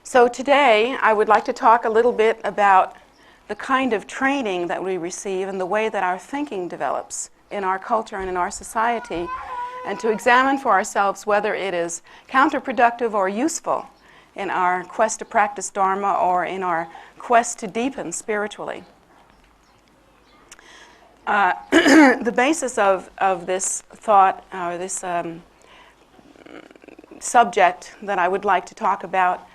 So today I would like to talk a little bit about the kind of training that we receive and the way that our thinking develops in our culture and in our society, and to examine for ourselves whether it is counterproductive or useful in our quest to practice Dharma or in our quest to deepen spiritually. The basis of this thought, or this subject that I would like to talk about,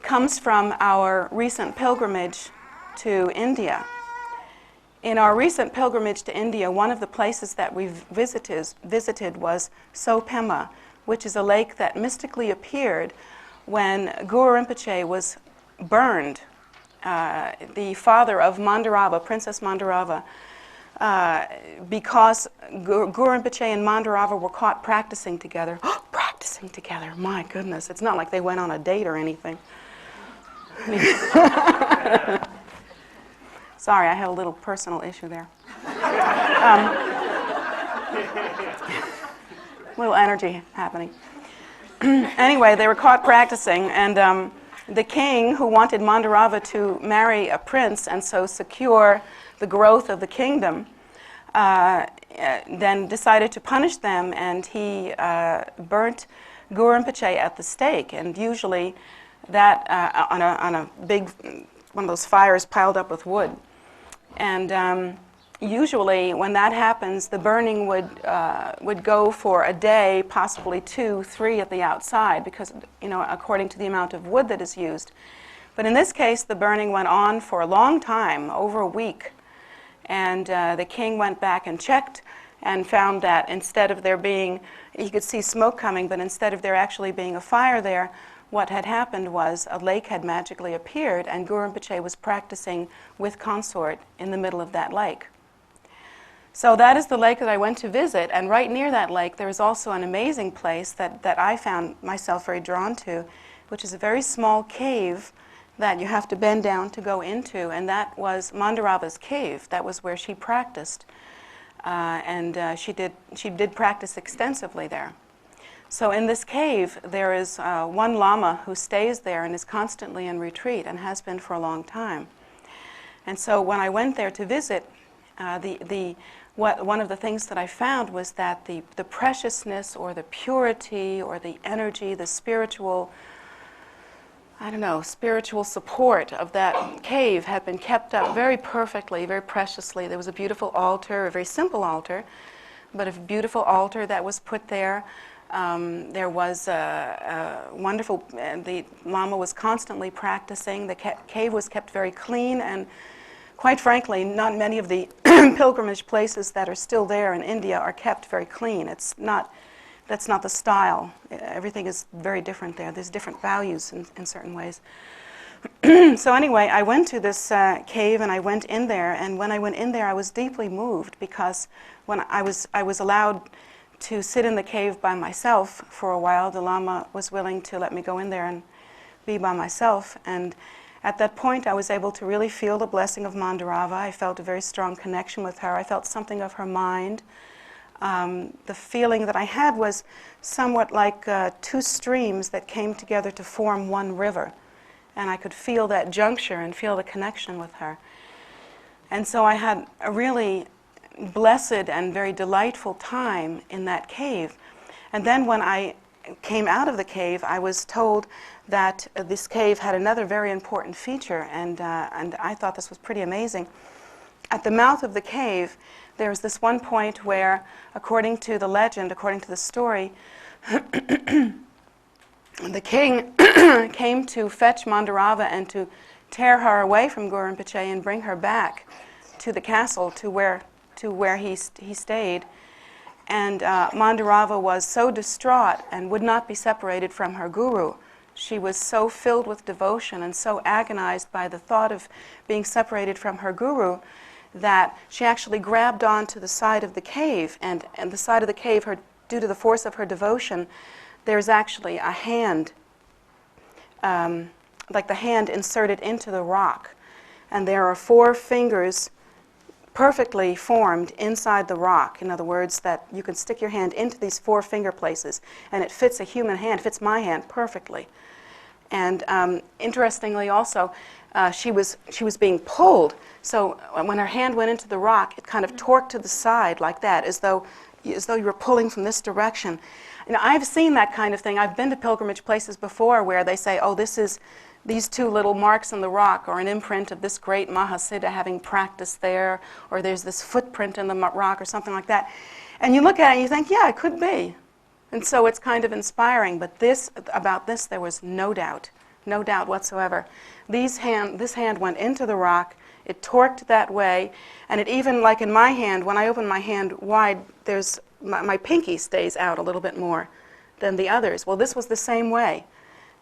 comes from our recent pilgrimage to India. In our recent pilgrimage to India, one of the places that we visited was Sopema, which is a lake that mystically appeared when Guru Rinpoche was burned. The father of Mandarava, Princess Mandarava, because Guru Rinpoche and Mandarava were caught practicing together. Practicing together, my goodness. It's not like they went on a date or anything. Sorry, I have a little personal issue there. Little energy happening. Anyway, they were caught practicing, and the king, who wanted Mandarava to marry a prince and so secure the growth of the kingdom, then decided to punish them, and he burnt Guru Rinpoche at the stake. And usually that on a big one of those fires piled up with wood. And usually when that happens, the burning would go for a day, possibly 2, 3 at the outside, because, according to the amount of wood that is used. But in this case, the burning went on for a long time, over a week. And the king went back and checked and found that instead of there being, he could see smoke coming, but instead of there actually being a fire there, what had happened was a lake had magically appeared, and Guru Rinpoche was practicing with consort in the middle of that lake. So that is the lake that I went to visit, and right near that lake there is also an amazing place that I found myself very drawn to, which is a very small cave that you have to bend down to go into, and that was Mandarava's cave. That was where she practiced, and she did practice extensively there. So in this cave, there is one Lama who stays there and is constantly in retreat and has been for a long time. And so when I went there to visit, one of the things that I found was that the preciousness or the purity or the energy, the spiritual support of that cave had been kept up very perfectly, very preciously. There was a beautiful altar, a very simple altar, but a beautiful altar that was put there. There was a wonderful, the Lama was constantly practicing. The cave was kept very clean, and quite frankly, not many of the pilgrimage places that are still there in India are kept very clean. That's not the style. Everything is very different there. There's different values in certain ways. So anyway, I went to this cave and I went in there, and when I went in there I was deeply moved, because when I was allowed to sit in the cave by myself for a while. The Lama was willing to let me go in there and be by myself, and at that point I was able to really feel the blessing of Mandarava. I felt a very strong connection with her. I felt something of her mind. The feeling that I had was somewhat like 2 streams that came together to form one river, and I could feel that juncture and feel the connection with her. And so I had a really blessed and very delightful time in that cave. And then when I came out of the cave, I was told that this cave had another very important feature, and I thought this was pretty amazing. At the mouth of the cave, there was this one point where, according to the legend, according to the story, the king came to fetch Mandarava and to tear her away from Guru Rinpoche and bring her back to the castle, to where he stayed. And Mandarava was so distraught and would not be separated from her guru. She was so filled with devotion and so agonized by the thought of being separated from her guru that she actually grabbed onto the side of the cave, and the side of the cave, due to the force of her devotion, there's actually a hand, like the hand inserted into the rock, and there are 4 fingers perfectly formed inside the rock. In other words, that you can stick your hand into these 4 finger places, and it fits a human hand, fits my hand perfectly. And interestingly also, she was being pulled. So when her hand went into the rock, it kind of torqued to the side like that, as though you were pulling from this direction. You know, I've seen that kind of thing. I've been to pilgrimage places before where they say, oh, these two little marks on the rock are an imprint of this great Mahasiddha having practiced there, or there's this footprint in the rock or something like that. And you look at it and you think, yeah, it could be. And so it's kind of inspiring. But about this, there was no doubt whatsoever. This hand went into the rock. It torqued that way, and it even, like in my hand, when I open my hand wide, my pinky stays out a little bit more than the others. Well, this was the same way.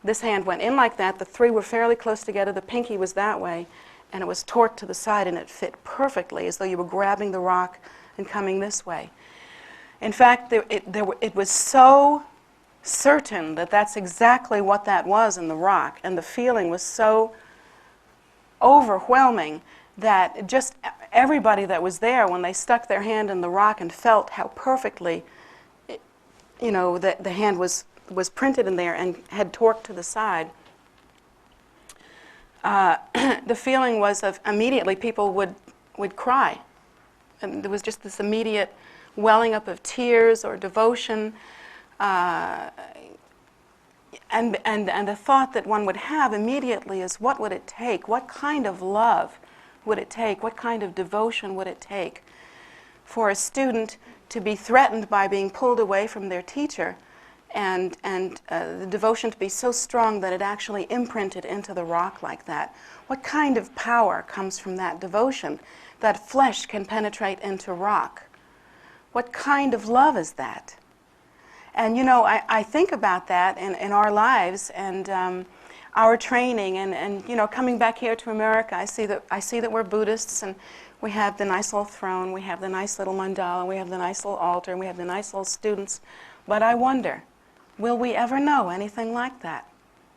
This hand went in like that. The three were fairly close together. The pinky was that way, and it was torqued to the side, and it fit perfectly, as though you were grabbing the rock and coming this way. In fact, it was so certain that that's exactly what that was in the rock, and the feeling was so overwhelming that just everybody that was there, when they stuck their hand in the rock and felt how perfectly, the hand was printed in there and had torqued to the side, the feeling was of immediately people would cry. And there was just this immediate welling up of tears or devotion, and the thought that one would have immediately is, what would it take? What kind of love would it take? What kind of devotion would it take for a student to be threatened by being pulled away from their teacher, and the devotion to be so strong that it actually imprinted into the rock like that? What kind of power comes from that devotion, that flesh can penetrate into rock? What kind of love is that? And I think about that in our lives and our training, and coming back here to America, I see that we're Buddhists, and we have the nice little throne, we have the nice little mandala, we have the nice little altar, and we have the nice little students. But I wonder, will we ever know anything like that?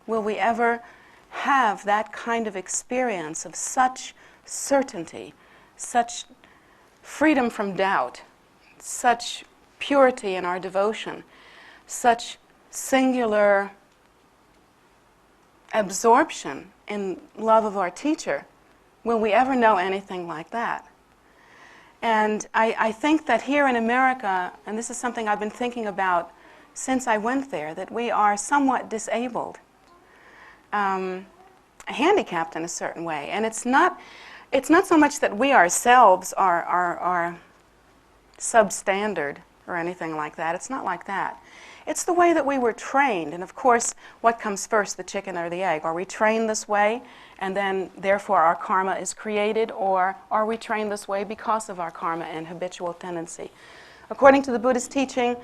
Will we ever have that kind of experience of such certainty, such freedom from doubt, such purity in our devotion, such singular absorption in love of our teacher? Will we ever know anything like that? And I think that here in America, and this is something I've been thinking about since I went there, that we are somewhat disabled, handicapped in a certain way. And it's not so much that we ourselves are substandard or anything like that. It's not like that. It's the way that we were trained. And of course, what comes first, the chicken or the egg? Are we trained this way, and then therefore our karma is created, or are we trained this way because of our karma and habitual tendency? According to the Buddhist teaching,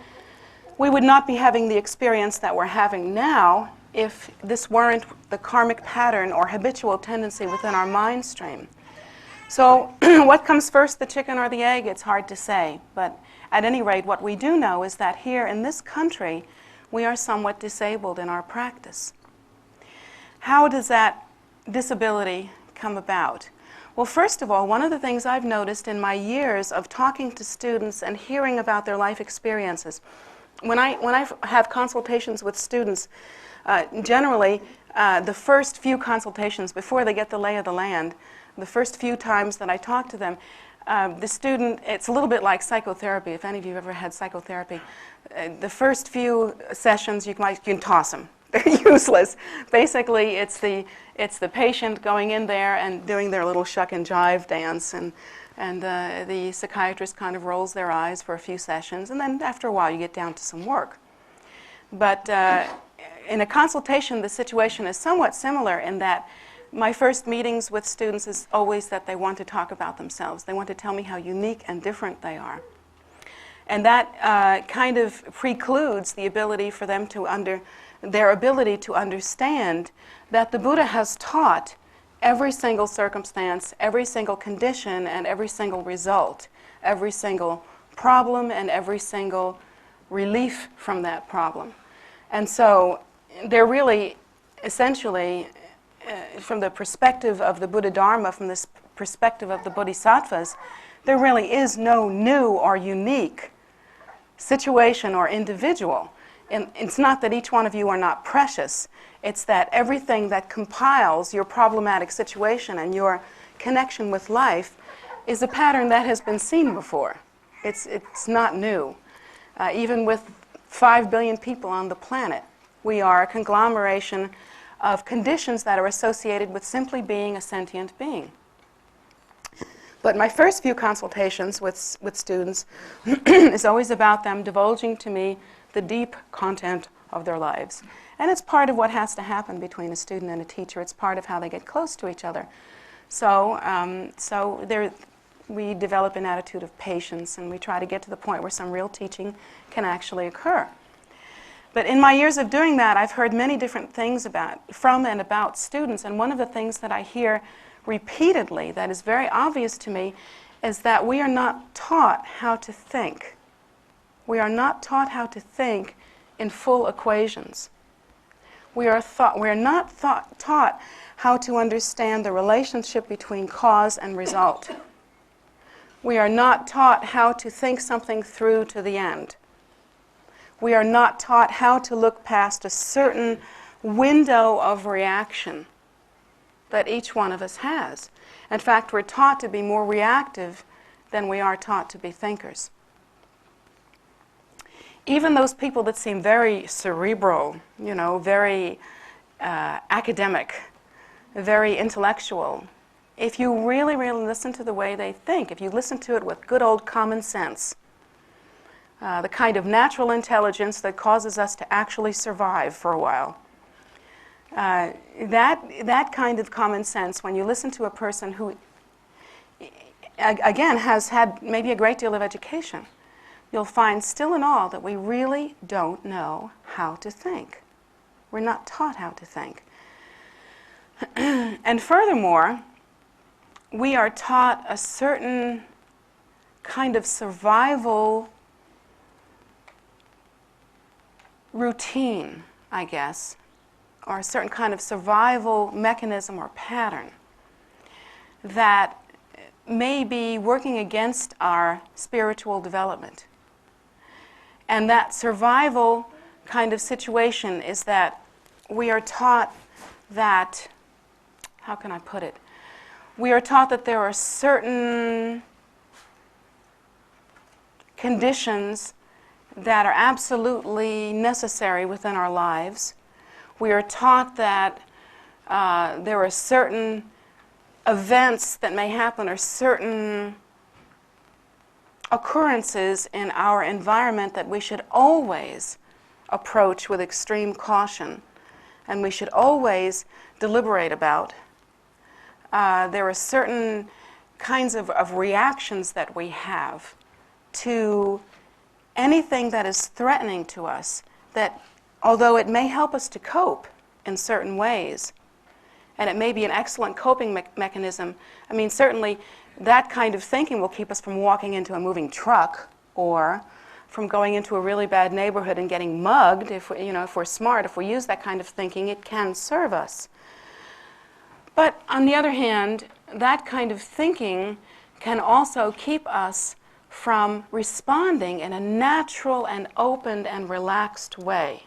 we would not be having the experience that we're having now if this weren't the karmic pattern or habitual tendency within our mind stream. So what comes first, the chicken or the egg? It's hard to say. But at any rate, what we do know is that here in this country, we are somewhat disabled in our practice. How does that disability come about? Well, first of all, one of the things I've noticed in my years of talking to students and hearing about their life experiences, when I have consultations with students, generally the first few consultations before they get the lay of the land, the first few times that I talk to them, the student, it's a little bit like psychotherapy. If any of you have ever had psychotherapy, the first few sessions you can toss them. They're useless. Basically, it's the patient going in there and doing their little shuck and jive dance, and the psychiatrist kind of rolls their eyes for a few sessions, and then after a while you get down to some work. But in a consultation, the situation is somewhat similar in that my first meetings with students is always that they want to talk about themselves. They want to tell me how unique and different they are. And that kind of precludes the ability for them their ability to understand that the Buddha has taught every single circumstance, every single condition, and every single result, every single problem, and every single relief from that problem. And so they're really essentially, from the perspective of the Buddha Dharma, from this perspective of the Bodhisattvas, there really is no new or unique situation or individual. And it's not that each one of you are not precious. It's that everything that compiles your problematic situation and your connection with life is a pattern that has been seen before. It's not new. Even with 5 billion people on the planet, we are a conglomeration of conditions that are associated with simply being a sentient being. But my first few consultations with students is always about them divulging to me the deep content of their lives. And it's part of what has to happen between a student and a teacher. It's part of how they get close to each other. So we develop an attitude of patience, and we try to get to the point where some real teaching can actually occur. But in my years of doing that, I've heard many different things from and about students, and one of the things that I hear repeatedly that is very obvious to me is that we are not taught how to think. We are not taught how to think in full equations. We are not taught how to understand the relationship between cause and result. We are not taught how to think something through to the end. We are not taught how to look past a certain window of reaction that each one of us has. In fact, we're taught to be more reactive than we are taught to be thinkers. Even those people that seem very cerebral, very academic, very intellectual, if you really, really listen to the way they think, if you listen to it with good old common sense, the kind of natural intelligence that causes us to actually survive for a while, that kind of common sense, when you listen to a person who, again, has had maybe a great deal of education, you'll find still in all that we really don't know how to think. We're not taught how to think. And furthermore, we are taught a certain kind of survival routine, I guess, or a certain kind of survival mechanism or pattern that may be working against our spiritual development. And that survival kind of situation is that we are taught that, how can I put it? We are taught that there are certain conditions that are absolutely necessary within our lives. We are taught that there are certain events that may happen, or certain occurrences in our environment that we should always approach with extreme caution, and we should always deliberate about. There are certain kinds of reactions that we have to anything that is threatening to us, that although it may help us to cope in certain ways, and it may be an excellent coping mechanism, I mean, certainly that kind of thinking will keep us from walking into a moving truck, or from going into a really bad neighborhood and getting mugged. If we're smart, if we use that kind of thinking, it can serve us. But on the other hand, that kind of thinking can also keep us from responding in a natural and open and relaxed way.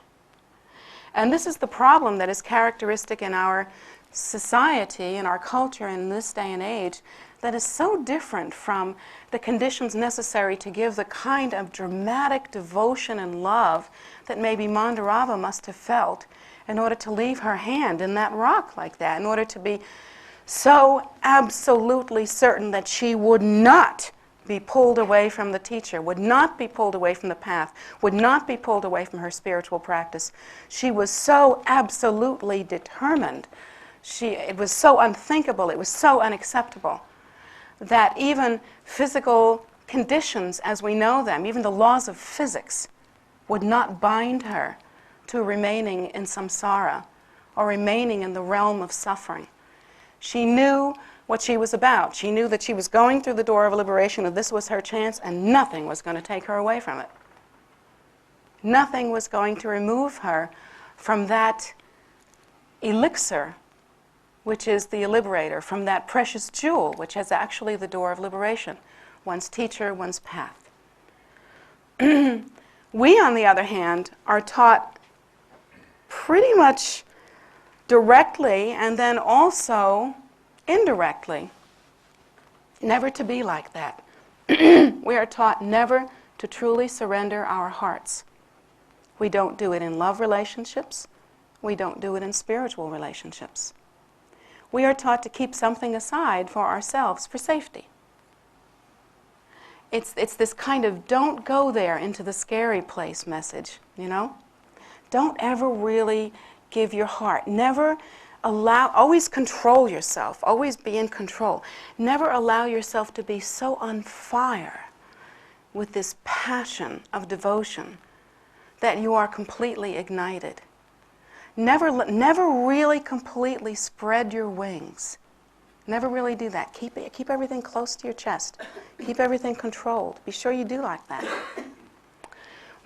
And this is the problem that is characteristic in our society, in our culture in this day and age, that is so different from the conditions necessary to give the kind of dramatic devotion and love that maybe Mandarava must have felt in order to leave her hand in that rock like that, in order to be so absolutely certain that she would not be pulled away from the teacher, would not be pulled away from the path, would not be pulled away from her spiritual practice. She was so absolutely determined. It was so unthinkable, it was so unacceptable, that even physical conditions as we know them, even the laws of physics, would not bind her to remaining in samsara or remaining in the realm of suffering. She knew what she was about. She knew that she was going through the door of liberation, and this was her chance, and nothing was going to take her away from it. Nothing was going to remove her from that elixir, which is the liberator, from that precious jewel, which is actually the door of liberation, one's teacher, one's path. We, on the other hand, are taught pretty much directly and then also indirectly never to be like that. We are taught never to truly surrender our hearts. We don't do it in love relationships. We don't do it in spiritual relationships. We are taught to keep something aside for ourselves for safety. It's this kind of don't go there into the scary place message, you know? Don't ever really give your heart. Never allow, always control yourself. Always be in control. Never allow yourself to be so on fire with this passion of devotion that you are completely ignited. Never really completely spread your wings. Never really do that. Keep everything close to your chest. Keep everything controlled. Be sure you do like that.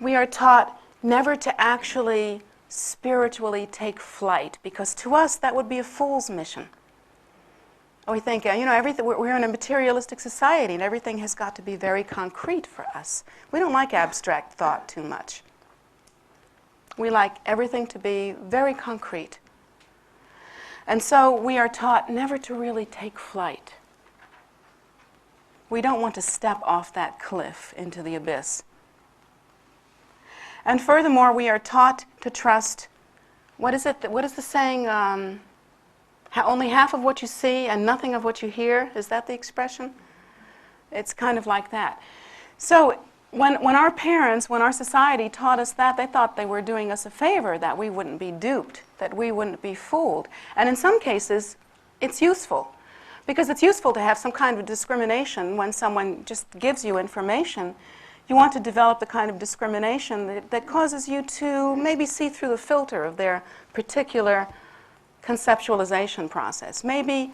We are taught never to actually spiritually take flight, because to us that would be a fool's mission. We think, everything, we're in a materialistic society and everything has got to be very concrete for us. We don't like abstract thought too much. We like everything to be very concrete. And so we are taught never to really take flight. We don't want to step off that cliff into the abyss. And furthermore, we are taught to trust, what is the saying, only half of what you see and nothing of what you hear? Is that the expression? It's kind of like that. So when our parents, when our society taught us that, they thought they were doing us a favor, that we wouldn't be duped, that we wouldn't be fooled. And in some cases, it's useful. Because it's useful to have some kind of discrimination when someone just gives you information. You want to develop the kind of discrimination that causes you to maybe see through the filter of their particular conceptualization process. Maybe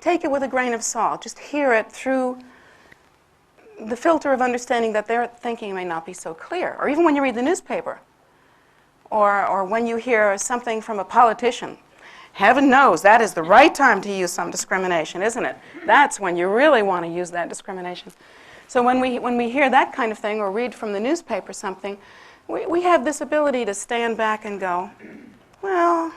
take it with a grain of salt. Just hear it through the filter of understanding that their thinking may not be so clear. Or even when you read the newspaper, or when you hear something from a politician. Heaven knows that is the right time to use some discrimination, isn't it? That's when you really want to use that discrimination. So when we hear that kind of thing or read from the newspaper something, we have this ability to stand back and go, well,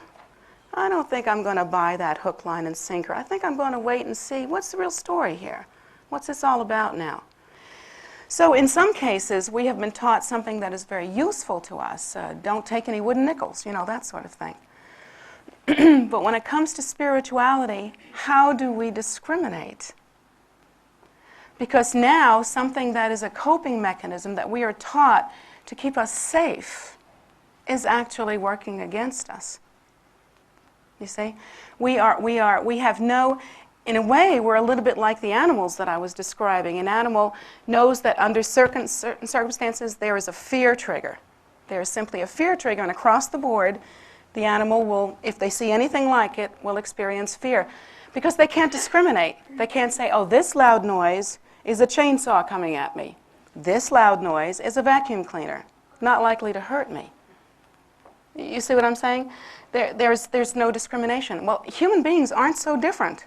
I don't think I'm going to buy that hook, line, and sinker. I think I'm going to wait and see what's the real story here. What's this all about now? So in some cases, we have been taught something that is very useful to us. Don't take any wooden nickels, that sort of thing. But when it comes to spirituality, how do we discriminate? Because now something that is a coping mechanism that we are taught to keep us safe is actually working against us. You see? We have no, in a way, we're a little bit like the animals that I was describing. An animal knows that under certain circumstances there is a fear trigger. There is simply a fear trigger, and across the board, the animal will, if they see anything like it, will experience fear. Because they can't discriminate. They can't say, oh, this loud noise is a chainsaw coming at me. This loud noise is a vacuum cleaner, not likely to hurt me. You see what I'm saying? There's no discrimination. Well, human beings aren't so different.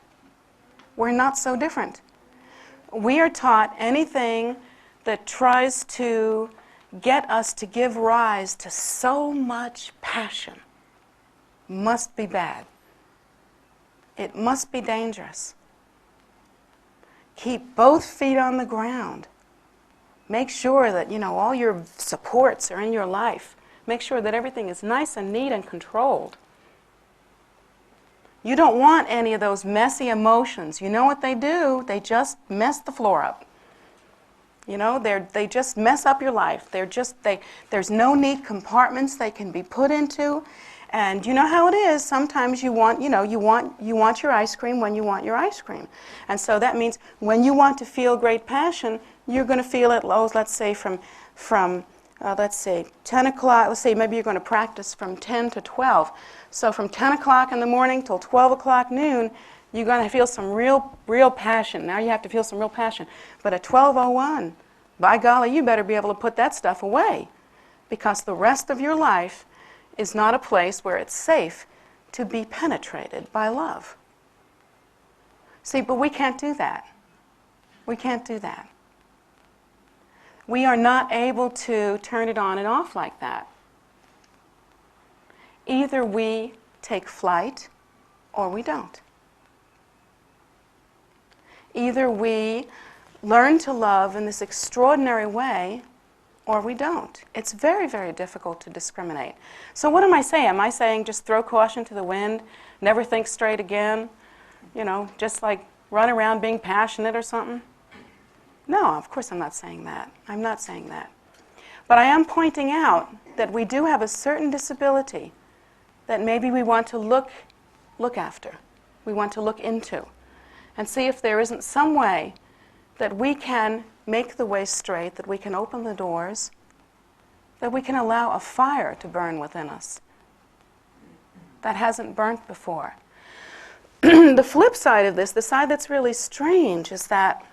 We're not so different. We are taught anything that tries to get us to give rise to so much passion must be bad. It must be dangerous. Keep both feet on the ground. Make sure that, all your supports are in your life. Make sure that everything is nice and neat and controlled. You don't want any of those messy emotions. You know what they do? They just mess the floor up. They just mess up your life. There's no neat compartments they can be put into. And you know how it is. Sometimes you want your ice cream when you want your ice cream. And so that means when you want to feel great passion, you're going to feel it, let's say from 10 o'clock, let's say maybe you're going to practice from 10 to 12. So from 10 o'clock in the morning till 12 o'clock noon, you're going to feel some real passion. Now you have to feel some real passion. But at 12:01, by golly, you better be able to put that stuff away, because the rest of your life is not a place where it's safe to be penetrated by love. See, but we can't do that. We can't do that. we are not able to turn it on and off like that. Either we take flight or we don't. Either we learn to love in this extraordinary way or we don't. It's very, very difficult to discriminate. So what am I saying? Am I saying just throw caution to the wind, never think straight again, just like run around being passionate or something? No, of course I'm not saying that. I'm not saying that. But I am pointing out that we do have a certain disability that maybe we want to look after, we want to look into, and see if there isn't some way that we can make the way straight, that we can open the doors, that we can allow a fire to burn within us that hasn't burnt before. The flip side of this, the side that's really strange, is that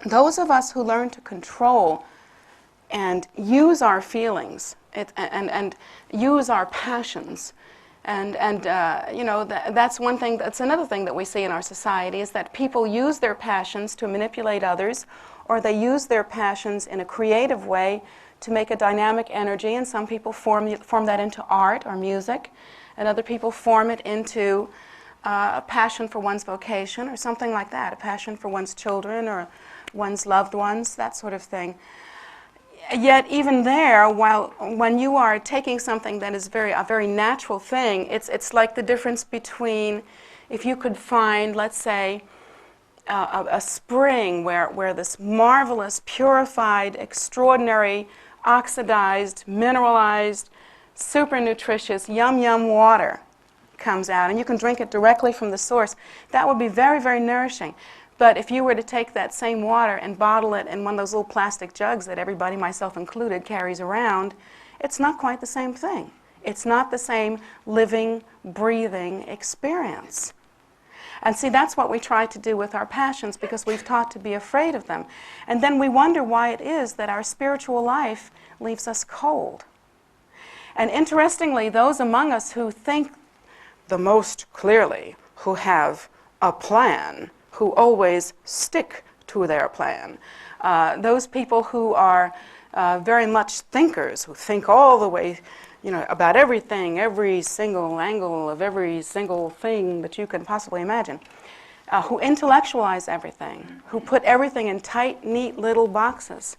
those of us who learn to control and use our feelings and use our passions, that's one thing. That's another thing that we see in our society, is that people use their passions to manipulate others, or they use their passions in a creative way to make a dynamic energy. And some people form that into art or music, and other people form it into a passion for one's vocation or something like that, a passion for one's children or one's loved ones, that sort of thing. Yet even there, when you are taking something that is a very natural thing, it's like the difference between if you could find, let's say, a spring where this marvelous, purified, extraordinary, oxidized, mineralized, super nutritious, yum water comes out, and you can drink it directly from the source. That would be very, very nourishing. But if you were to take that same water and bottle it in one of those little plastic jugs that everybody, myself included, carries around, it's not quite the same thing. It's not the same living, breathing experience. And see, that's what we try to do with our passions, because we've taught to be afraid of them. And then we wonder why it is that our spiritual life leaves us cold. And interestingly, those among us who think the most clearly, who have a plan, who always stick to their plan, those people who are very much thinkers, who think all the way, about everything, every single angle of every single thing that you can possibly imagine, who intellectualize everything, who put everything in tight, neat little boxes.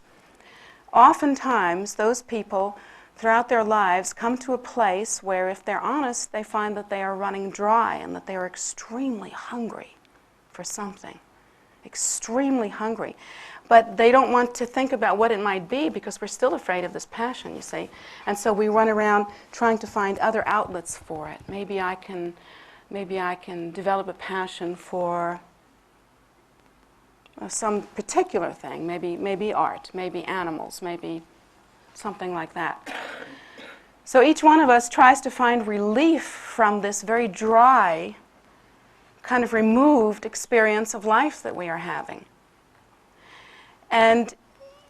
Oftentimes, those people throughout their lives come to a place where, if they're honest, they find that they are running dry and that they are extremely hungry for something, extremely hungry. But they don't want to think about what it might be, because we're still afraid of this passion, you see. And so we run around trying to find other outlets for it. Maybe I can develop a passion for some particular thing, maybe art, maybe animals, maybe something like that. So each one of us tries to find relief from this very dry, kind of removed experience of life that we are having. And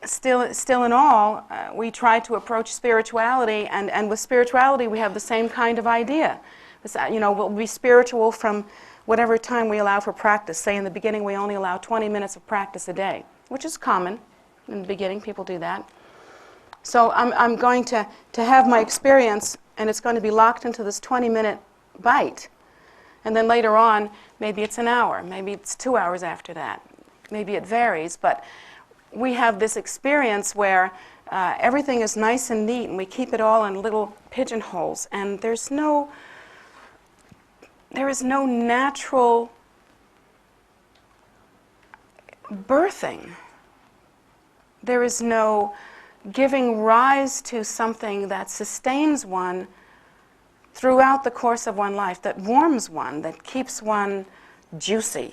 still in all, we try to approach spirituality, and with spirituality we have the same kind of idea. We'll be spiritual from whatever time we allow for practice. Say in the beginning we only allow 20 minutes of practice a day, which is common. In the beginning people do that. So I'm going to have my experience, and it's going to be locked into this 20-minute bite. And then later on, maybe it's an hour, maybe it's 2 hours after that. Maybe it varies, but we have this experience where everything is nice and neat, and we keep it all in little pigeonholes, and there is no natural birthing. There is no giving rise to something that sustains one throughout the course of one life, that warms one, that keeps one juicy.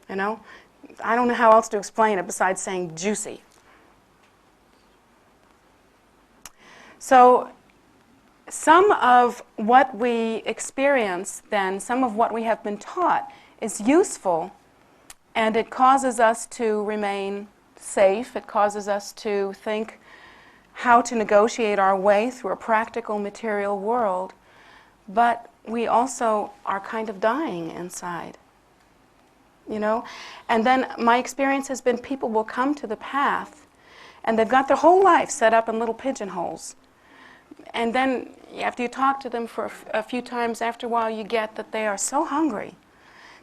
I don't know how else to explain it besides saying juicy. So some of what we experience then, some of what we have been taught, is useful, and it causes us to remain safe. It causes us to think how to negotiate our way through a practical material world, but we also are kind of dying inside. you know? And then my experience has been people will come to the path and they've got their whole life set up in little pigeonholes. And then after you talk to them for a few times, after a while you get that they are so hungry,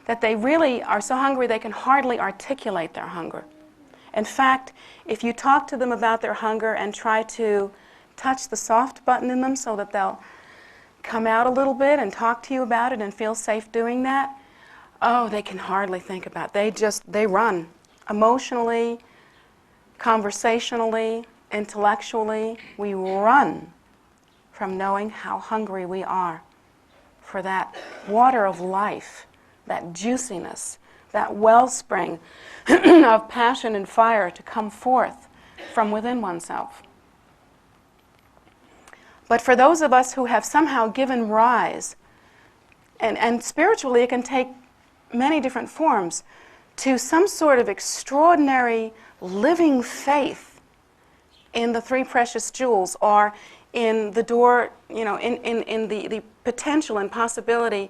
that they really are so hungry they can hardly articulate their hunger. In fact, if you talk to them about their hunger and try to touch the soft button in them so that they'll come out a little bit and talk to you about it and feel safe doing that, oh, they can hardly think about it. They run. Emotionally, conversationally, intellectually, we run from knowing how hungry we are for that water of life, that juiciness, that wellspring of passion and fire to come forth from within oneself. But for those of us who have somehow given rise, and spiritually it can take many different forms, to some sort of extraordinary living faith in the three precious jewels, or in the door, in the potential and possibility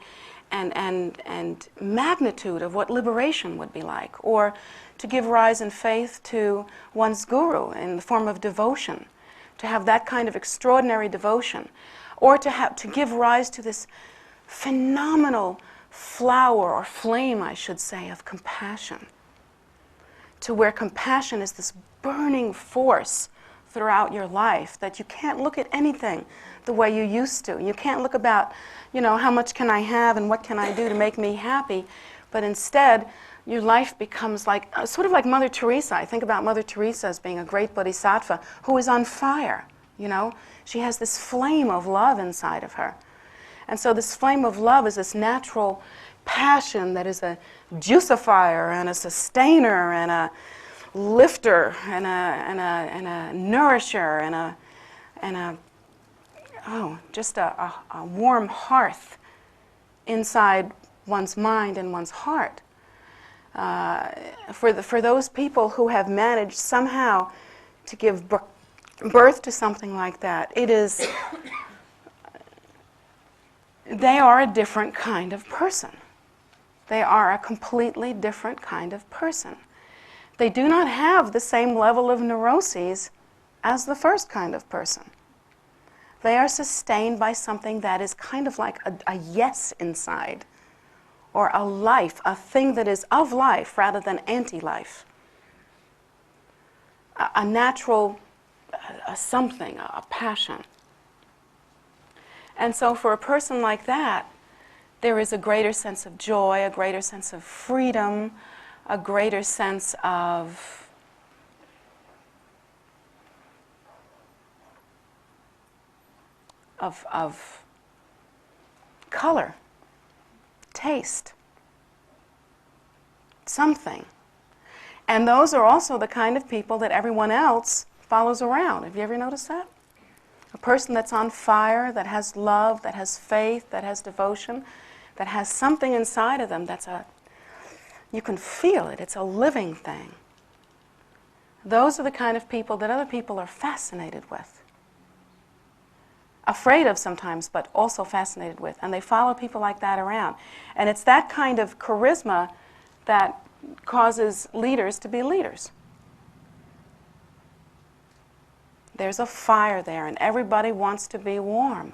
and magnitude of what liberation would be like, or to give rise in faith to one's guru in the form of devotion, to have that kind of extraordinary devotion, or to give rise to this phenomenal flower or flame, I should say, of compassion, to where compassion is this burning force throughout your life, that you can't look at anything the way you used to. You can't look about, how much can I have and what can I do to make me happy, but instead your life becomes like, sort of like Mother Teresa. I think about Mother Teresa as being a great bodhisattva who is on fire, She has this flame of love inside of her. And so this flame of love is this natural passion that is a juicifier and a sustainer and a lifter and a nourisher and just a warm hearth inside one's mind and one's heart. For those people who have managed somehow to give birth to something like that, they are a different kind of person. They are a completely different kind of person. They do not have the same level of neuroses as the first kind of person. They are sustained by something that is kind of like a yes inside, or a life, a thing that is of life rather than anti-life. A natural something, a passion. And so for a person like that, there is a greater sense of joy, a greater sense of freedom, a greater sense of color, taste, something. And those are also the kind of people that everyone else follows around. Have you ever noticed that? A person that's on fire, that has love, that has faith, that has devotion, that has something inside of them you can feel it, it's a living thing. Those are the kind of people that other people are fascinated with. Afraid of sometimes, but also fascinated with. And they follow people like that around. And it's that kind of charisma that causes leaders to be leaders. There's a fire there, and everybody wants to be warm.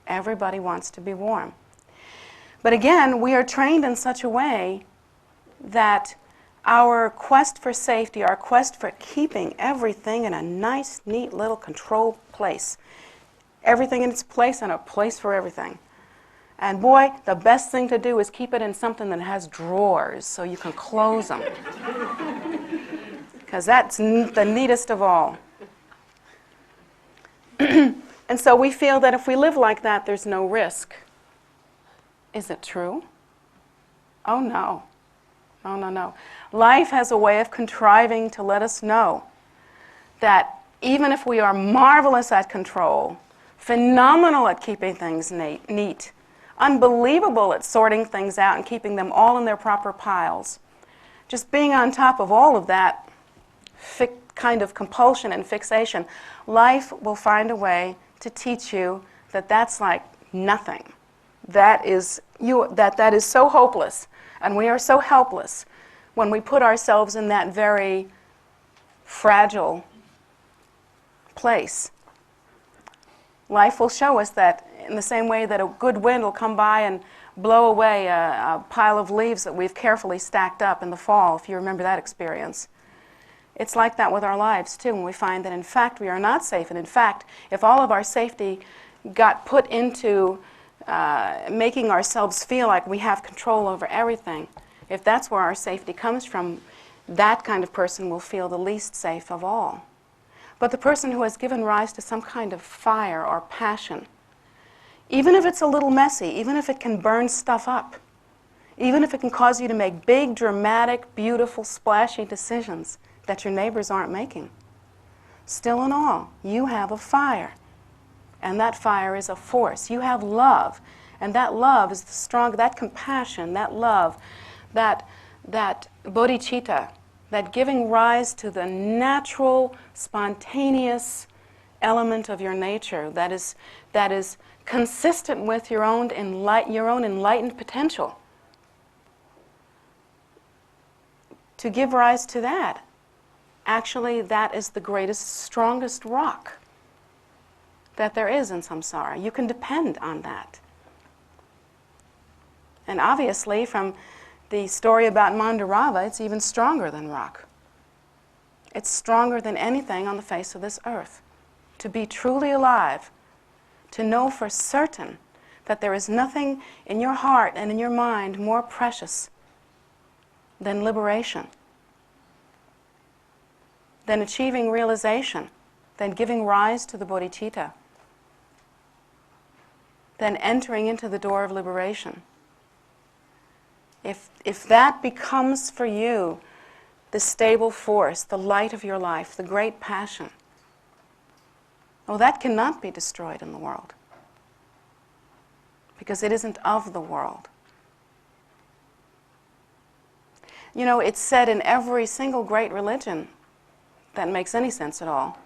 Everybody wants to be warm. But again, we are trained in such a way that our quest for safety, our quest for keeping everything in a nice, neat little controlled place, everything in its place and a place for everything. And boy, the best thing to do is keep it in something that has drawers so you can close them. Because that's the neatest of all. And so we feel that if we live like that, there's no risk. Is it true? Oh no. Oh no, no. Life has a way of contriving to let us know that even if we are marvelous at control, phenomenal at keeping things neat, unbelievable at sorting things out and keeping them all in their proper piles, just being on top of all of that kind of compulsion and fixation, life will find a way to teach you that that's like nothing. That is so hopeless And we are so helpless when we put ourselves in that very fragile place. Life will show us that in the same way that a good wind will come by and blow away a pile of leaves that we've carefully stacked up in the fall, if you remember that experience. It's like that with our lives, too, when we find that, in fact, we are not safe. And in fact, if all of our safety got put into making ourselves feel like we have control over everything, if that's where our safety comes from, that kind of person will feel the least safe of all. But the person who has given rise to some kind of fire or passion, even if it's a little messy, even if it can burn stuff up, even if it can cause you to make big, dramatic, beautiful, splashy decisions that your neighbors aren't making, still in all, you have a fire. And that fire is a force. You have love. And that love is the strong, that compassion, that love, that bodhicitta, that giving rise to the natural, spontaneous element of your nature that is consistent with your own enlightened potential. To give rise to that, actually, that is the greatest, strongest rock that there is in samsara. You can depend on that. And obviously, from the story about Mandarava, it's even stronger than rock. It's stronger than anything on the face of this earth. To be truly alive, to know for certain that there is nothing in your heart and in your mind more precious than liberation, than achieving realization, than giving rise to the bodhicitta, than entering into the door of liberation. If that becomes for you the stable force, the light of your life, the great passion, well, that cannot be destroyed in the world, because it isn't of the world. You know, it's said in every single great religion that makes any sense at all,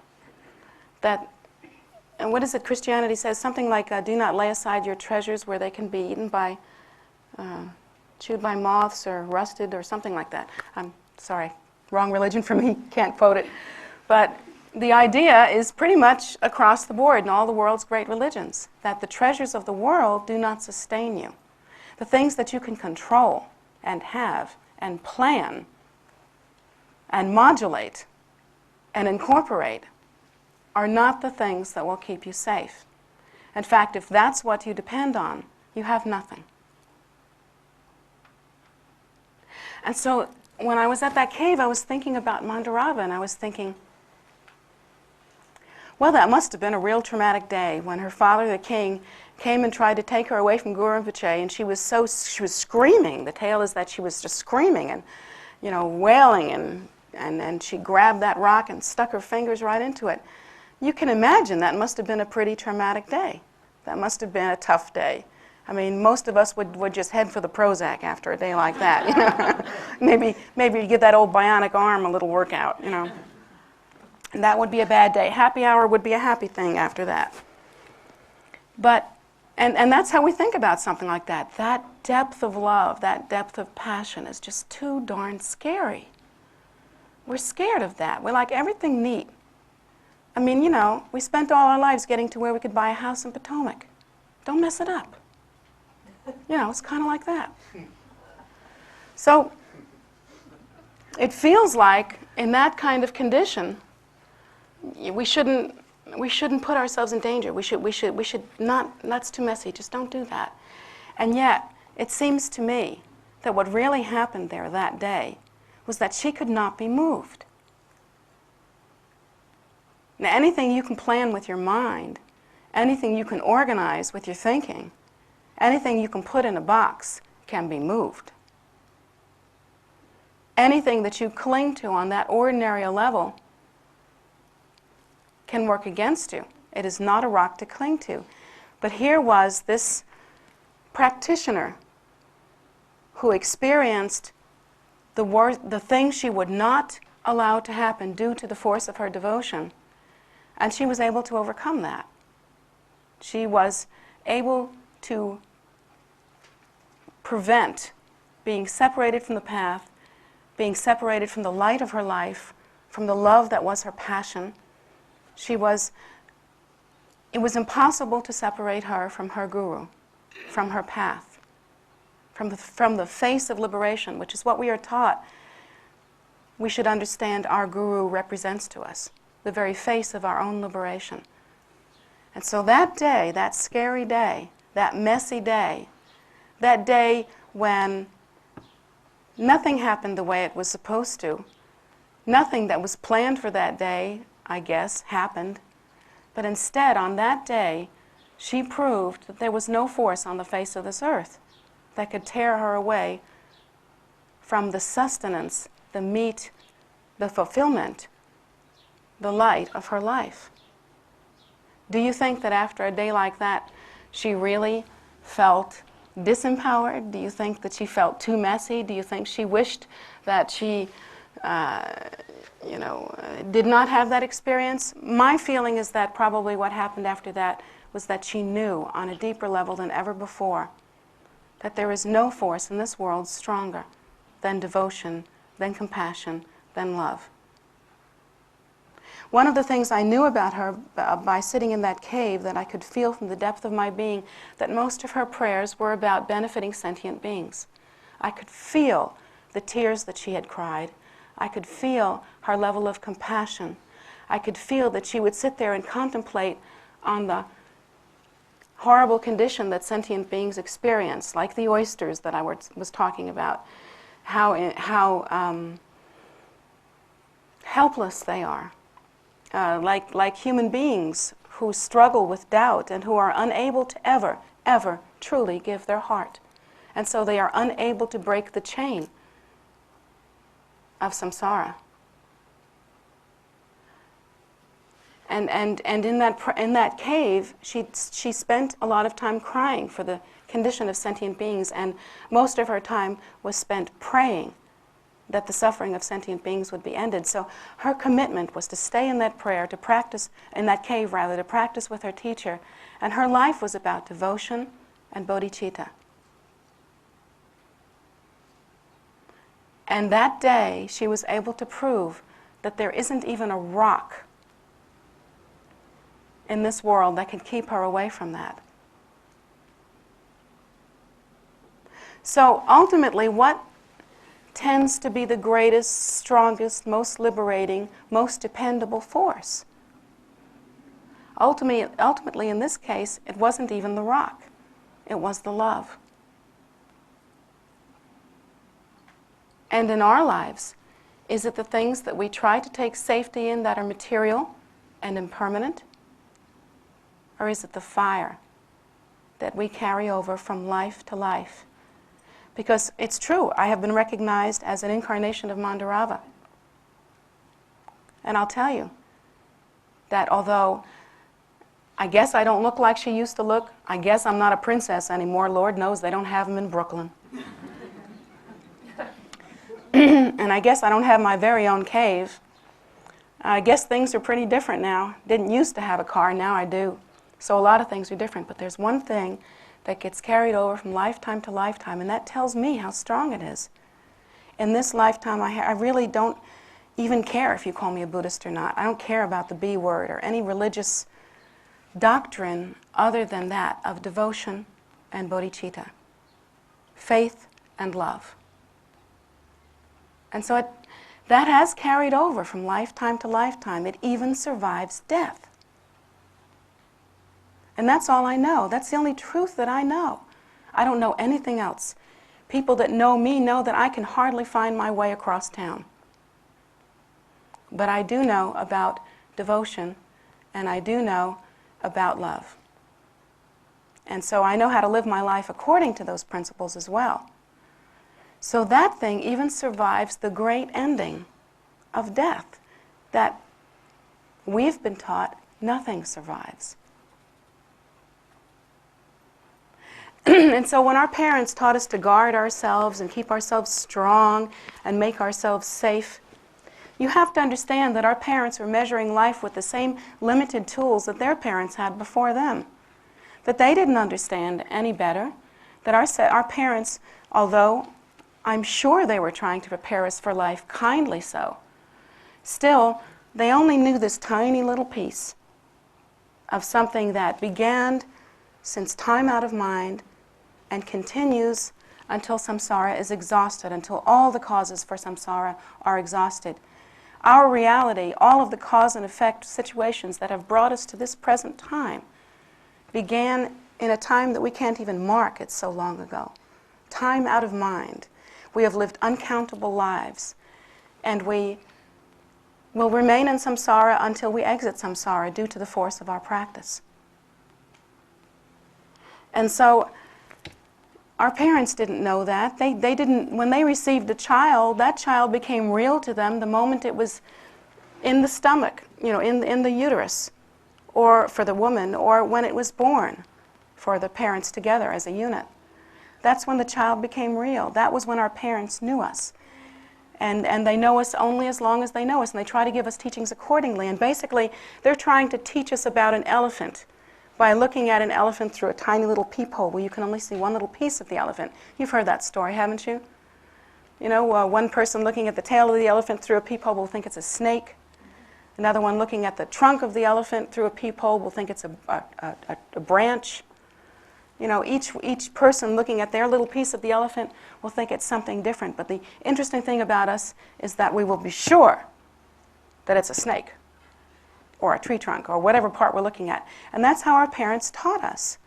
that, and what is it Christianity says? Something like, do not lay aside your treasures where they can be eaten by, chewed by moths or rusted or something like that. I'm sorry, wrong religion for me, can't quote it. But the idea is pretty much across the board in all the world's great religions, that the treasures of the world do not sustain you. The things that you can control and have and plan and modulate and incorporate are not the things that will keep you safe. In fact, if that's what you depend on, you have nothing. And so when I was at that cave, I was thinking about Mandarava, and I was thinking, well, that must have been a real traumatic day when her father, the king, came and tried to take her away from Guru Rinpoche, and she was screaming. The tale is that she was just screaming and, you know, wailing, and she grabbed that rock and stuck her fingers right into it. You can imagine that must have been a pretty traumatic day. That must have been a tough day. I mean, most of us would just head for the Prozac after a day like that, you know. maybe give that old bionic arm a little workout, you know. And that would be a bad day. Happy hour would be a happy thing after that. But, and that's how we think about something like that. That depth of love, that depth of passion is just too darn scary. We're scared of that. We like everything neat. I mean, you know, we spent all our lives getting to where we could buy a house in Potomac. Don't mess it up. You know, it's kind of like that. So it feels like in that kind of condition, we shouldn't put ourselves in danger. We should not, that's too messy, just don't do that. And yet, it seems to me that what really happened there that day was that she could not be moved. Now, anything you can plan with your mind, anything you can organize with your thinking, anything you can put in a box can be moved. Anything that you cling to on that ordinary level can work against you. It is not a rock to cling to. But here was this practitioner who experienced the thing she would not allow to happen due to the force of her devotion. And she was able to overcome that. She was able to prevent being separated from the path, being separated from the light of her life, from the love that was her passion. It was impossible to separate her from her guru, from her path, from the face of liberation, which is what we are taught. We should understand our guru represents to us, the very face of our own liberation. And so that day, that scary day, that messy day, that day when nothing happened the way it was supposed to, nothing that was planned for that day, I guess, happened. But instead, on that day, she proved that there was no force on the face of this earth that could tear her away from the sustenance, the meat, the fulfillment, the light of her life. Do you think that after a day like that, she really felt disempowered? Do you think that she felt too messy? Do you think she wished that she, did not have that experience? My feeling is that probably what happened after that was that she knew on a deeper level than ever before that there is no force in this world stronger than devotion, than compassion, than love. One of the things I knew about her by sitting in that cave, that I could feel from the depth of my being, that most of her prayers were about benefiting sentient beings. I could feel the tears that she had cried. I could feel her level of compassion. I could feel that she would sit there and contemplate on the horrible condition that sentient beings experience, like the oysters that I was talking about, how helpless they are. Like human beings who struggle with doubt and who are unable to ever truly give their heart. And so they are unable to break the chain of samsara. And in that cave, she spent a lot of time crying for the condition of sentient beings, and most of her time was spent praying that the suffering of sentient beings would be ended. So her commitment was to stay in that prayer, to practice, in that cave rather, to practice with her teacher. And her life was about devotion and bodhicitta. And that day, she was able to prove that there isn't even a rock in this world that can keep her away from that. So ultimately, what tends to be the greatest, strongest, most liberating, most dependable force? Ultimately, in this case, it wasn't even the rock. It was the love. And in our lives, is it the things that we try to take safety in that are material and impermanent? Or is it the fire that we carry over from life to life? Because it's true, I have been recognized as an incarnation of Mandarava. And I'll tell you that although I guess I don't look like she used to look, I guess I'm not a princess anymore. Lord knows they don't have them in Brooklyn. And I guess I don't have my very own cave. I guess things are pretty different now. Didn't used to have a car, now I do. So a lot of things are different, but there's one thing that gets carried over from lifetime to lifetime, and that tells me how strong it is. In this lifetime, I really don't even care if you call me a Buddhist or not. I don't care about the B word or any religious doctrine other than that of devotion and bodhicitta, faith and love. And so that has carried over from lifetime to lifetime. It even survives death. And that's all I know. That's the only truth that I know. I don't know anything else. People that know me know that I can hardly find my way across town. But I do know about devotion, and I do know about love. And so I know how to live my life according to those principles as well. So that thing even survives the great ending of death, that we've been taught nothing survives. And so when our parents taught us to guard ourselves and keep ourselves strong and make ourselves safe, you have to understand that our parents were measuring life with the same limited tools that their parents had before them. That they didn't understand any better. That our parents, although I'm sure they were trying to prepare us for life, kindly so. Still, they only knew this tiny little piece of something that began since time out of mind and continues until samsara is exhausted, until all the causes for samsara are exhausted. Our reality, all of the cause and effect situations that have brought us to this present time, began in a time that we can't even mark, it's so long ago. Time out of mind. We have lived uncountable lives, and we will remain in samsara until we exit samsara due to the force of our practice. And so, our parents didn't know that. They didn't, when they received a child, that child became real to them the moment it was in the stomach, in the uterus, or for the woman, or when it was born for the parents together as a unit. That's when the child became real. That was when our parents knew us. And they know us only as long as they know us, and they try to give us teachings accordingly. And basically, they're trying to teach us about an elephant by looking at an elephant through a tiny little peephole where you can only see one little piece of the elephant. You've heard that story, haven't you? One person looking at the tail of the elephant through a peephole will think it's a snake. Another one looking at the trunk of the elephant through a peephole will think it's a branch. Each person looking at their little piece of the elephant will think it's something different. But the interesting thing about us is that we will be sure that it's a snake or a tree trunk or whatever part we're looking at. And that's how our parents taught us.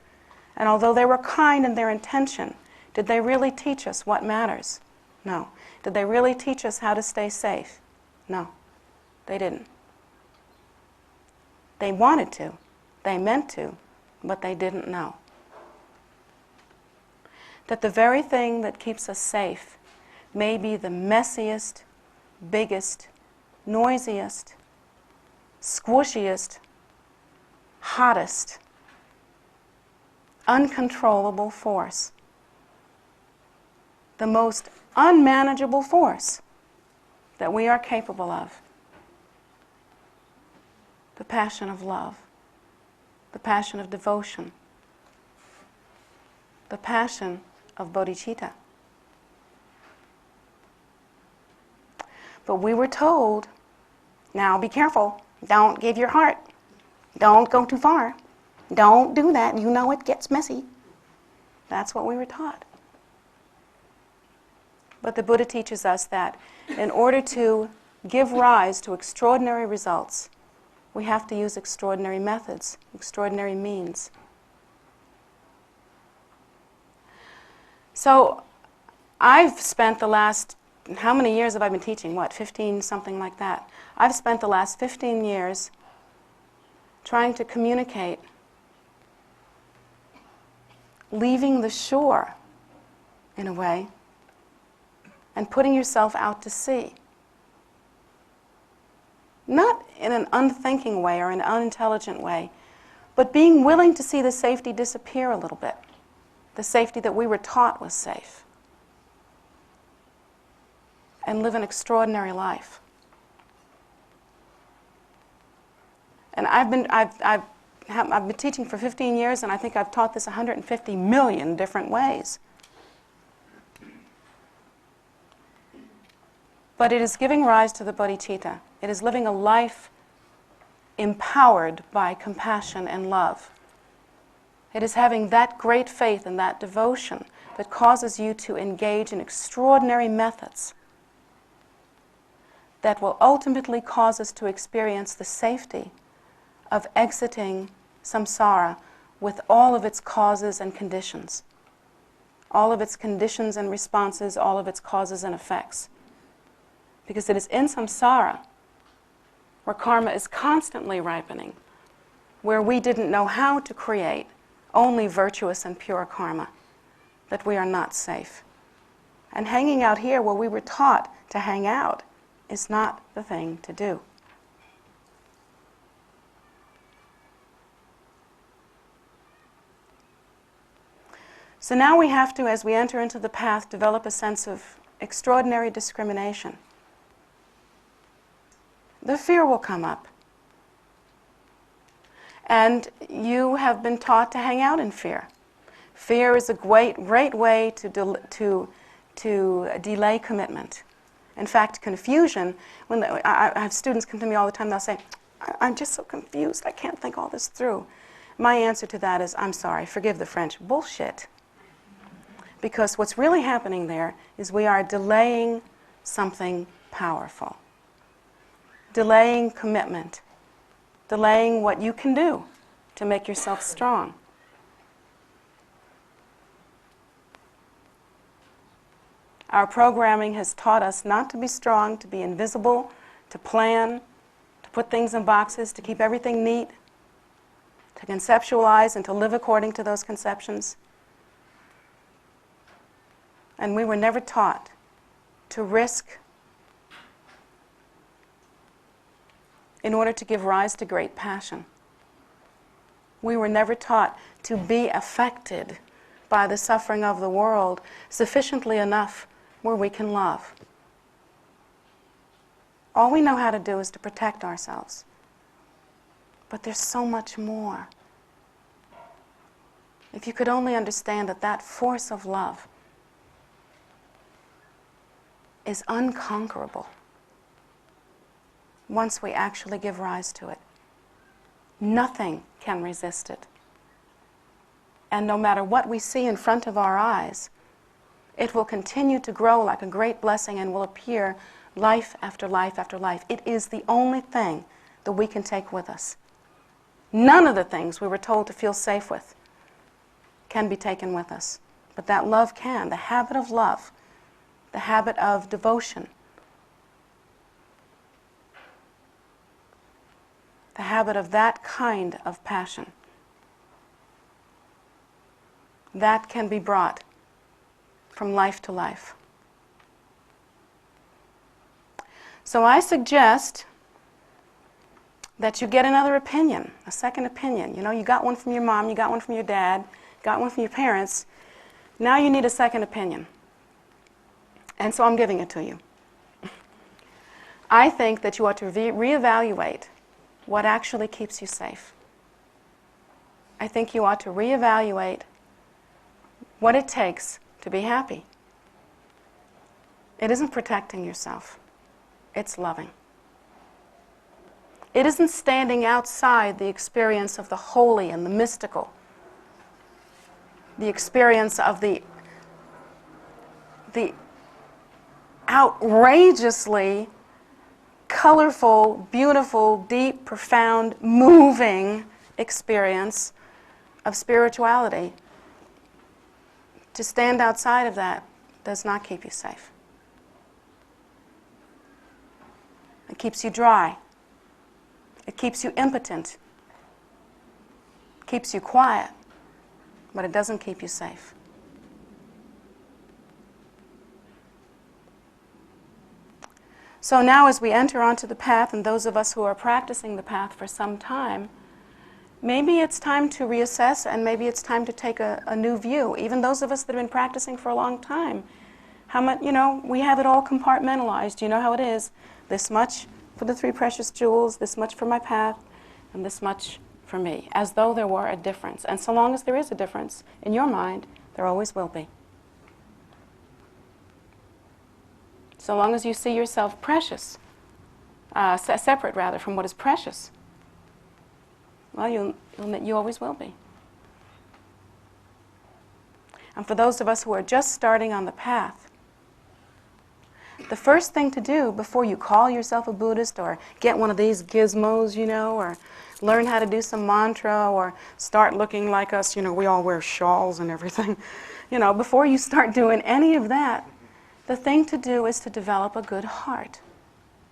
And although they were kind in their intention, did they really teach us what matters? No. Did they really teach us how to stay safe? No, they didn't. They wanted to, they meant to, but they didn't know. That the very thing that keeps us safe may be the messiest, biggest, noisiest, squishiest, hottest, uncontrollable force. The most unmanageable force that we are capable of. The passion of love, the passion of devotion, the passion of bodhicitta. But we were told, now be careful, don't give your heart, don't go too far, don't do that, it gets messy. That's what we were taught. But the Buddha teaches us that in order to give rise to extraordinary results, we have to use extraordinary methods, extraordinary means. So I've spent the last, how many years have I been teaching? 15, something like that. I've spent the last 15 years trying to communicate, leaving the shore, in a way, and putting yourself out to sea. Not in an unthinking way or an unintelligent way, but being willing to see the safety disappear a little bit. The safety that we were taught was safe. And live an extraordinary life. And I've been teaching for 15 years, and I think I've taught this 150 million different ways. But it is giving rise to the bodhicitta. It is living a life empowered by compassion and love. It is having that great faith and that devotion that causes you to engage in extraordinary methods that will ultimately cause us to experience the safety of exiting samsara with all of its causes and conditions. All of its conditions and responses, all of its causes and effects. Because it is in samsara where karma is constantly ripening, where we didn't know how to create only virtuous and pure karma, that we are not safe. And hanging out here where we were taught to hang out is not the thing to do. So now we have to, as we enter into the path, develop a sense of extraordinary discrimination. The fear will come up. And you have been taught to hang out in fear. Fear is a great way to to delay commitment. In fact, confusion, when I have students come to me all the time, they'll say, I'm just so confused, I can't think all this through. My answer to that is, I'm sorry, forgive the French, bullshit. Because what's really happening there is we are delaying something powerful. Delaying commitment. Delaying what you can do to make yourself strong. Our programming has taught us not to be strong, to be invisible, to plan, to put things in boxes, to keep everything neat, to conceptualize and to live according to those conceptions. And we were never taught to risk in order to give rise to great passion. We were never taught to be affected by the suffering of the world sufficiently enough where we can love. All we know how to do is to protect ourselves. But there's so much more. If you could only understand that that force of love is unconquerable once we actually give rise to it. Nothing can resist it. And no matter what we see in front of our eyes, it will continue to grow like a great blessing and will appear life after life after life. It is the only thing that we can take with us. None of the things we were told to feel safe with can be taken with us. But that love can. The habit of love, the habit of devotion, the habit of that kind of passion, that can be brought from life to life. So I suggest that you get another opinion, a second opinion. You know, you got one from your mom, you got one from your dad, got one from your parents. Now you need a second opinion. And so I'm giving it to you. I think that you ought to reevaluate what actually keeps you safe. I think you ought to reevaluate what it takes to be happy. It isn't protecting yourself. It's loving. It isn't standing outside the experience of the holy and the mystical, the experience of the outrageously colorful, beautiful, deep, profound, moving experience of spirituality. To stand outside of that does not keep you safe. It keeps you dry. It keeps you impotent. It keeps you quiet, but it doesn't keep you safe. So now as we enter onto the path, and those of us who are practicing the path for some time, maybe it's time to reassess, and maybe it's time to take a new view. Even those of us that have been practicing for a long time, how much, we have it all compartmentalized. You know how it is. This much for the 3 precious jewels, this much for my path, and this much for me, as though there were a difference. And so long as there is a difference in your mind, there always will be. So long as you see yourself precious, separate rather from what is precious, well, you always will be. And for those of us who are just starting on the path, the first thing to do before you call yourself a Buddhist or get one of these gizmos, or learn how to do some mantra or start looking like us, we all wear shawls and everything, before you start doing any of that, the thing to do is to develop a good heart,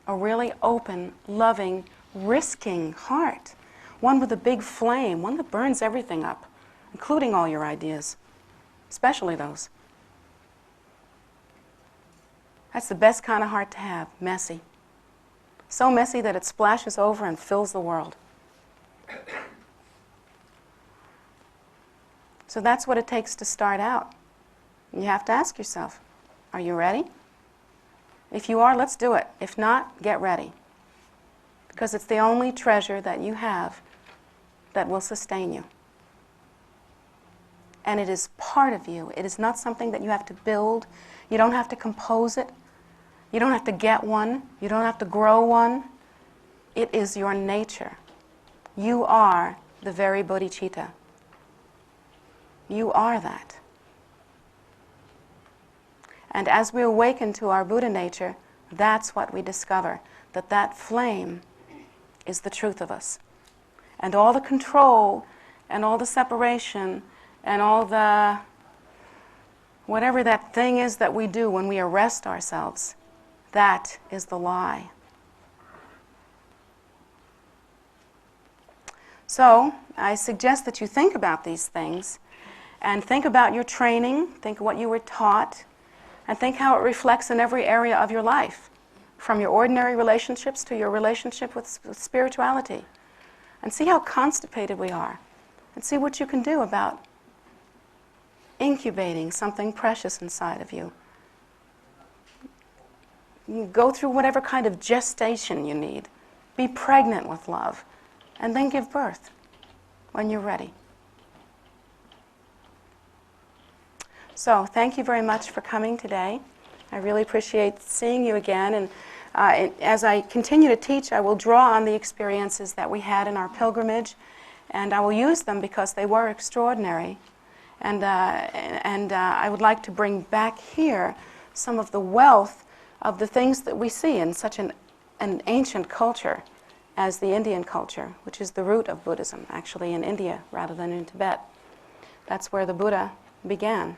a really open, loving, risking heart. One with a big flame, one that burns everything up, including all your ideas, especially those. That's the best kind of heart to have, messy. So messy that it splashes over and fills the world. So that's what it takes to start out. You have to ask yourself, are you ready? If you are, let's do it. If not, get ready. Because it's the only treasure that you have that will sustain you. and it is part of you. It is not something that you have to build. You don't have to compose it. You don't have to get one. You don't have to grow one. It is your nature. You are the very bodhicitta. You are that. And as we awaken to our Buddha nature, that's what we discover, that that flame is the truth of us. And all the control and all the separation and all the whatever that thing is that we do when we arrest ourselves, that is the lie. So I suggest that you think about these things and think about your training, think of what you were taught, and think how it reflects in every area of your life, from your ordinary relationships to your relationship with spirituality. And see how constipated we are, and see what you can do about incubating something precious inside of you. You go through whatever kind of gestation you need. Be pregnant with love, and then give birth when you're ready. So, thank you very much for coming today. I really appreciate seeing you again, and as I continue to teach, I will draw on the experiences that we had in our pilgrimage, and I will use them because they were extraordinary. And I would like to bring back here some of the wealth of the things that we see in such an ancient culture as the Indian culture, which is the root of Buddhism, actually in India rather than in Tibet. That's where the Buddha began.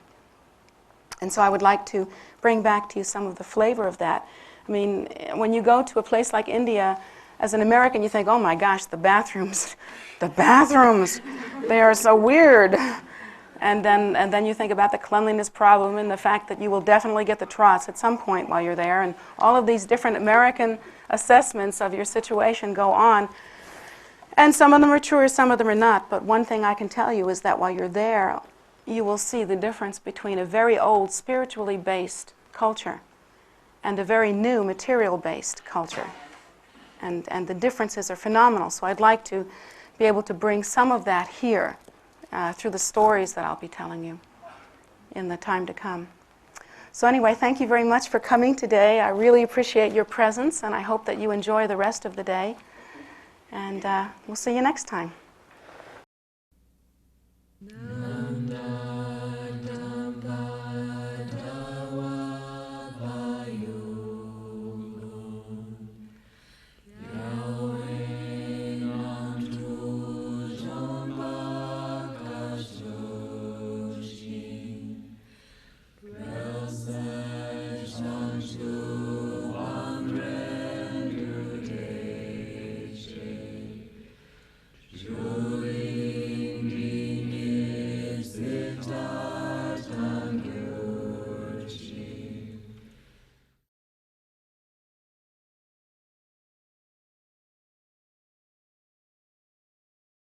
And so I would like to bring back to you some of the flavor of that. I mean, when you go to a place like India, as an American, you think, oh my gosh, the bathrooms, they are so weird. And then you think about the cleanliness problem and the fact that you will definitely get the trots at some point while you're there. And all of these different American assessments of your situation go on. And some of them are true, some of them are not. But one thing I can tell you is that while you're there, you will see the difference between a very old spiritually based culture and a very new material based culture. And the differences are phenomenal. So I'd like to be able to bring some of that here through the stories that I'll be telling you in the time to come. So anyway, thank you very much for coming today. I really appreciate your presence, and I hope that you enjoy the rest of the day. And we'll see you next time.